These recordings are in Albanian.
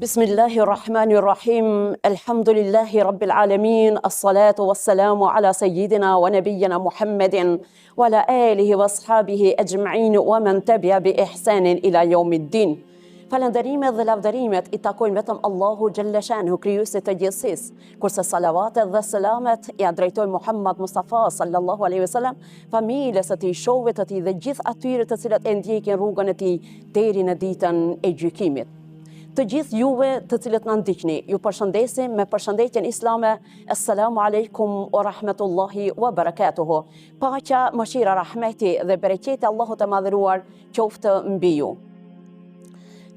Bismillahirrahmanirrahim. Alhamdulillahi rabbil alamin. As-salatu was-salamu ala sayyidina wa nabiyyina Muhammadin wa ala alihi wa ashabihi ajma'in wa man tabi'a bi ihsanin ila yawmiddin. Falënderimet dhe lavdërimet i takojnë vetëm Allahu xhalla shanhu, krijuesit të gjithësisë, kurse salavatet dhe selamet i drejtojnë Muhammad Mustafa sallallahu alaihi wasallam, familjes së tij, shokëve të tij dhe gjithë atyre të cilët e ndjekin rrugën e tij deri në ditën e gjykimit. Të gjithë juve të cilët na ndiqni, ju përshëndesim me përshëndetjen islame. Assalamu alaikum wa rahmatullahi wa barakatuhu. Paqja, mëshira, rahmeti dhe bereqeti Allahut të madhëruar qoftë mbi ju.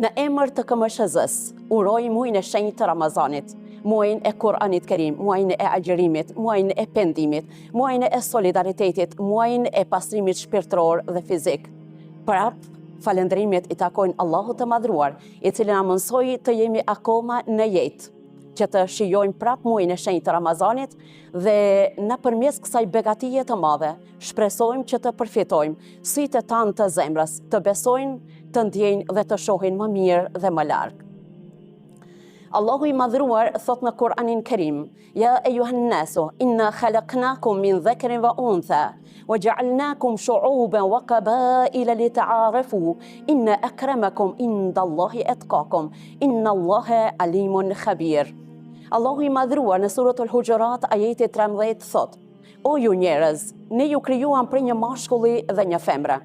Në emër të KMSH-s, uroj muajin e shenjtë të Ramazanit, muajin e Kur'anit Kerim, muajin e agjërimit, muajin e pendimit, muajin e solidaritetit, muajin e pastrimit shpirtëror dhe fizik. Falënderimet i takojnë Allahut të madhruar, i cili na mësoi të jemi akoma në jetë, që të shijojmë prap muajin e shenjtë të Ramazanit dhe nëpërmes kësaj begatije të madhe, shpresojmë që të përfitojmë sytë tanë të zemrës, të besojnë, të ndjejnë dhe të shohin më mirë dhe më larg. Allahu i madhruar thot në Kur'anin Kerim: Ja ejuhan nasu, inna khalaqnakum min dhakarin wa untha, wa ja'alnakum shu'uban wa qabaila lita'arafu, inna akramakum indallahi atqakum, inna Allaha alimun khabir. Allahu i madhruar në suratul Hujurat ajeti 13 thot: O ju njerëz, ne ju krijuam prej një mashkulli dhe një femre.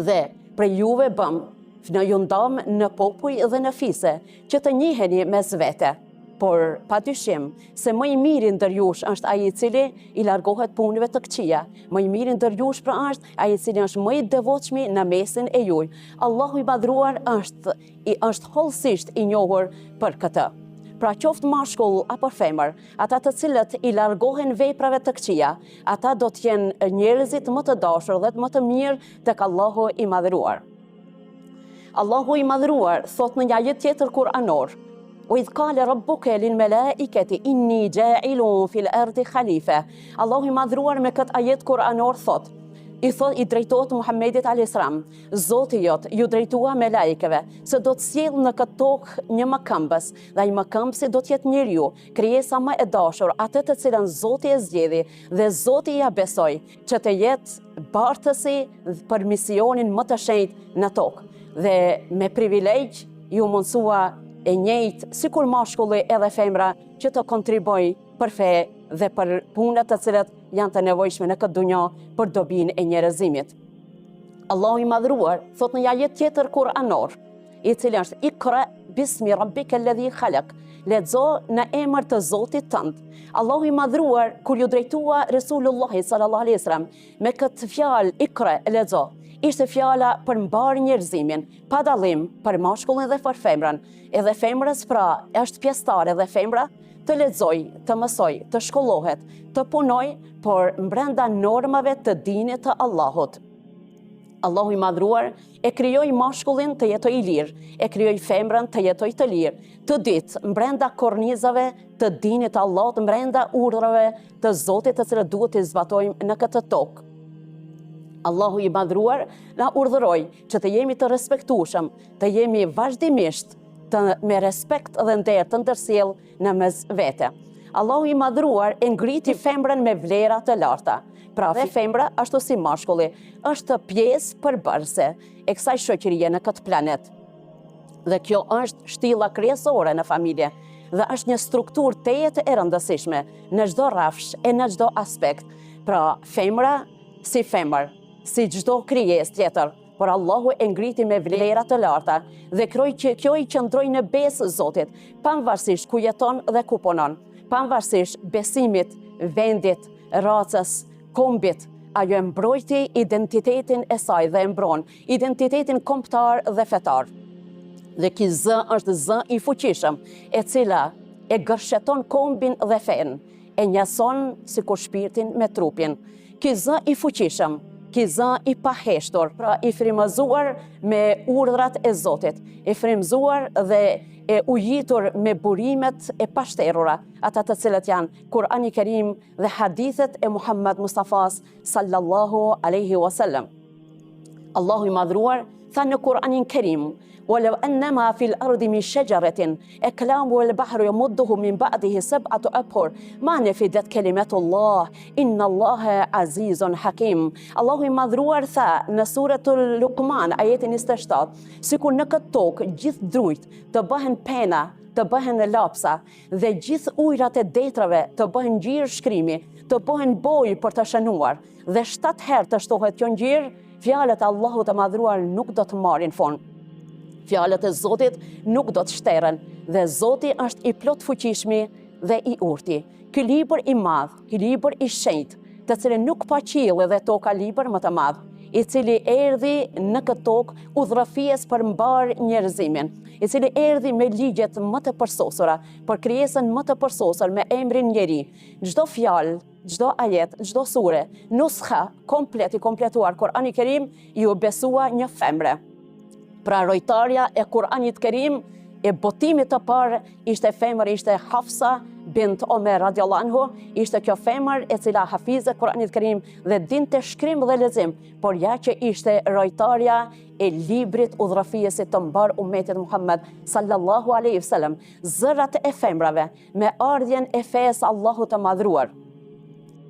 Dhe prej juve bëm në ju ndam në popuj dhe në fise, që të njiheni mes vete. Por, padyshim, se më i miri ndër jush është ai i cili i largohet punëve të këqija. Më i miri ndër jush pra është ai i cili është më i devotshmi në mesin e juj. Allahu i madhruar është hollësisht i njohur për këtë. Pra qoftë mashkull apo femër, ata të cilët i largohen veprave të këqija, ata do të jenë njerëzit më të dashur dhe më të mirë tek Allahu i madhruar. Allahu i madhruar thot në një ajet tjetër kuranor: "Wa idh qala rabbuka lil malaikati inni ja'ilun fil ardi khalifa." Allahu i madhruar me këtë ajet kuranor i drejtohet Muhammedit alayhis salam: Zoti jot ju drejtua me lajkeve se do të sjell në këtë tokë një mëkëmbës, dhe ai mëkëmbësi do të jetë njeriu, krijesa më e dashur, atë të cilën Zoti e zgjedhi dhe Zoti ja besoi që të jetë bartësi për misionin më të shenjtë në tokë. Dhe me privilegj ju mundsua e njëjtë sikur mashkulli edhe femra që të kontriboj për fe dhe për punët të cilat janë të nevojshme në këtë dunjë për dobinë e njerëzimit. Allahu i madhruar thot në një ajet tjetër kuranor, i cili është: Iqra bismi rabbika alladhi khalaq. Lexo në emër të Zotit tënd. Allahu i madhruar kur ju drejtua Resulullahi sallallahu alaihi wasallam me këtë fjalë Iqra, lexo, ishte fjala për mbar njerëzimin, pa dallim për mashkullin dhe për femrën. Edhe femrës pra është pjesëtare dhe femra të lexoj, të mësoj, të shkollohet, të punoj, por brenda normave të dinit të Allahut. Allahu i madhruar e krijoi mashkullin të jetoj i lirë, e krijoi femrën të jetoj të lirë, të ditë brenda kornizave të dinit të Allahut, brenda urdhrave të Zotit të cilët duhet të zbatojmë në këtë tokë. Allahu i madhruar na urdhëroi që të jemi të respektueshëm, të jemi vazhdimisht me respekt dhe nder të ndërsjell në mes vete. Allahu i madhruar e ngriti femrën me vlera të larta. Pra dhe femra ashtu si mashkulli është pjesë përbërëse e kësaj shoqërie në këtë planet. Dhe kjo është shtylla kryesore në familje dhe është një strukturë tejet e rëndësishme në çdo rrafsh e në çdo aspekt. Pra femra si femër, si çdo krijesë tjetër, por Allahu e ngriti me vlera të larta dhe kjo i qëndroi në besë Zotit, pavarësisht ku jeton dhe ku punon, pavarësisht besimit, vendit, racës, kombit. Ajo e mbrojti identitetin e saj dhe e mbron identitetin kombëtar dhe fetar. Dhe ky zë është zë i fuqishëm, e cila e gërsheton kombin dhe fen, e njason sikur shpirtin me trupin. Ky zë i fuqishëm, ky zë i paheshtur, pra i frymëzuar me urdhrat e Zotit, i frymëzuar dhe e ujitur me burimet e pashterura, ata të cilët janë Kur'ani Kerim dhe hadithet e Muhammad Mustafas sallallahu alaihi wasallam. Allahu i madhruar Tha në Kur'anin Kerim: "Walau annama fil ardi min shajaratin aklamu wal bahru yamudduhu min ba'dihi sab'atu abhur ma nafidat kalimatullah inna Allaha azizun hakim." Allahu i madhruar tha në suratul Luqman ajetin 27, sikur në këtë tokë gjithë drujt të bëhen pena, të bëhen lapsa dhe gjithë ujrat e detrave të bëhen ngjyrë shkrimi, të bëhen bojë për të shënuar dhe 7 herë të shtohet kjo ngjyrë, fjalët e Allahut të madhruar nuk do të marrin fund. Fjalët e Zotit nuk do të shteren dhe Zoti është i plot fuqishmi dhe i urti. Ky libër i madh, ky libër i shenjtë, të cilin nuk pa qiell dhe toka libër më të madh, i cili erdhi në këtë tokë udhrafies për mbar njerëzimin, i cili erdhi me ligjet më të përsosura, për krijesën më të përsosur me emrin njeri. Çdo fjalë, çdo ajet, çdo sure, nuskha komplet i kompletuar Kur'ani Kerim ju besua një femre. Pra rojtarja e Kur'anit Kerim e botimit të parë ishte femër, ishte Hafsa bint Omer radiallahu anhu, ishte kjo femër e cila hafize Kur'anit Kerim dhe dinte shkrim dhe lexim, por ja që ishte rojtarja e librit udhrafijesit të mbar umetit Muhammed sallallahu alaihi wasallam, zërat e femrave me ardhjen e fesë Allahut të madhruar.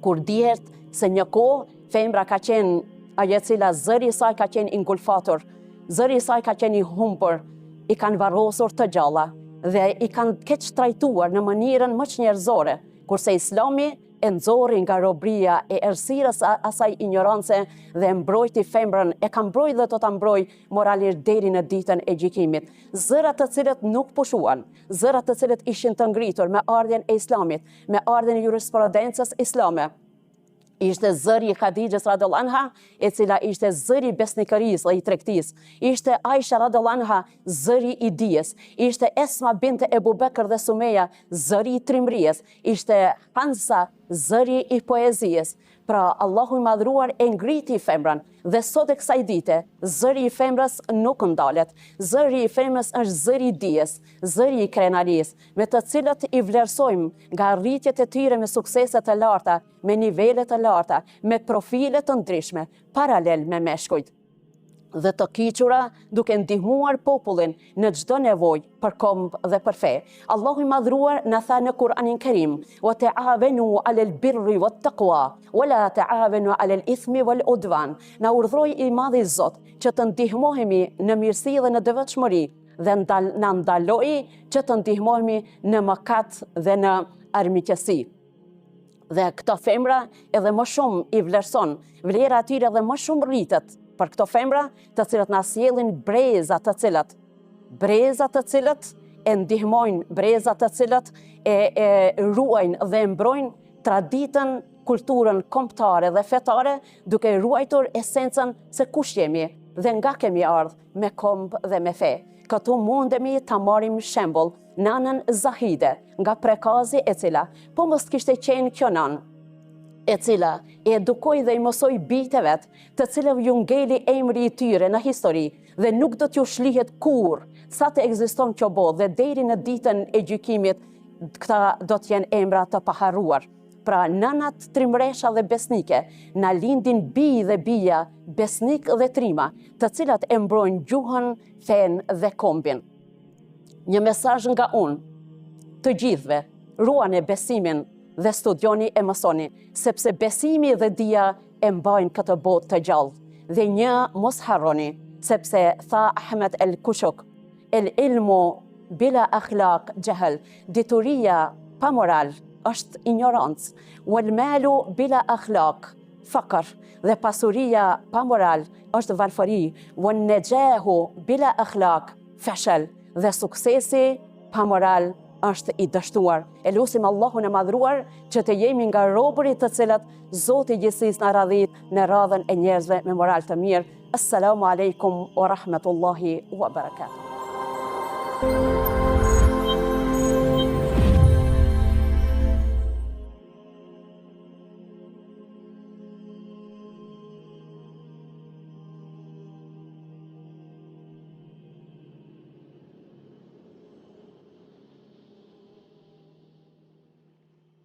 Kur dihet se një kohë femra ka qenë ajo e cila zëri i saj ka qenë i ngulfatur, zëri i saj ka qenë i humbur, i kanë varrosur të gjalla dhe i kanë keq trajtuar në mënyrën më njerëzore, kurse Islami e nxorri nga robria e errësirës asaj ignorance dhe e mbrojti femrën, e ka mbrojtë dhe do ta mbrojë moralisht deri në ditën e gjykimit. Zërat të cilët nuk pushuan, zërat të cilët ishin të ngritur me ardhjen e Islamit, me ardhjen e jurisprudencës islame, ishte zëri i Khadijës radhiyallahu anha, e cila ishte zëri i besnikërisë dhe i tregtisë. Ishte Aisha radhiyallahu anha, zëri i dijes. Ishte Esma binte Ebu Bekr dhe Sumeja, zëri i trimërisë. Ishte Hansa, zëri i poezisë. Pra Allahu i madhruar e ngriti femrën dhe sot e kësaj dite zëri i femrës nuk ndalet. Zëri i femrës është zëri i dijes, zëri i krenarisë, me të cilët i vlerësojmë nga rritjet e tyre me suksese të larta, me nivele të larta, me profile të ndryshme, paralel me meshkujt dhe të kyçura duke ndihmuar popullin në çdo nevojë për komb dhe për fe. Allahu i madhruar na tha në Kur'anin Kerim: "Wa ta'awanu 'alal birri wat taqwa, wa la ta'awanu 'alal ithmi wal udwan." Na urdhroi i madhi Zot që të ndihmohemi në mirësi dhe në devotshmëri dhe na ndaloi që të ndihmohemi në mëkat dhe në armiqësi. Dhe këto femra edhe më shumë i vlerëson, vlera e tyre edhe më shumë rritet për këto femra të cilët na sjellin breza të cilët e ndihmojnë, breza të cilët e ruajnë dhe mbrojnë traditën, kulturën kombëtare dhe fetare, duke ruajtur esencën se kush jemi dhe nga kemi ardhur me komb dhe me fe. Këtu mundemi ta marrim shembull nanën Zahide nga Prekazi, e cila po mos kishte qenë kjo nanë, e cila e edukoi dhe i mësoi bijtë e vet, të cilëve ju ngeli emri i tyre në histori dhe nuk do t'ju shlihet kurrë sa të ekziston kjo botë dhe deri në ditën e gjykimit këta do t'jenë emra të paharruar. Pra nënat trimresha dhe besnike na lindin bij dhe bija, besnik dhe trima, të cilat e mbrojnë gjuhën, fen dhe kombin. Një mesazh nga unë të gjithëve: ruani besimin dhe studioni e mësoni, sepse besimi dhe dija e mbajnë këtë botë të gjallë. Dhe një mos harroni, sepse tha Ahmed el Kushuk: "El ilmu bila akhlaq jahl." Dituria pa moral është ignorancë. "Wal malu bila akhlaq fakr." Dhe pasuria pa moral është varfëri. "Wan najahu bila akhlaq fashal." Dhe suksesi pa moral është i dështuar. E lutim Allahun e madhruar që të jemi nga robërit të cilat Zoti i gjithësisë na radhit në radhën e njerëzve me moral të mirë. Assalamu alaikum wa rahmatullahi wa barakatuh.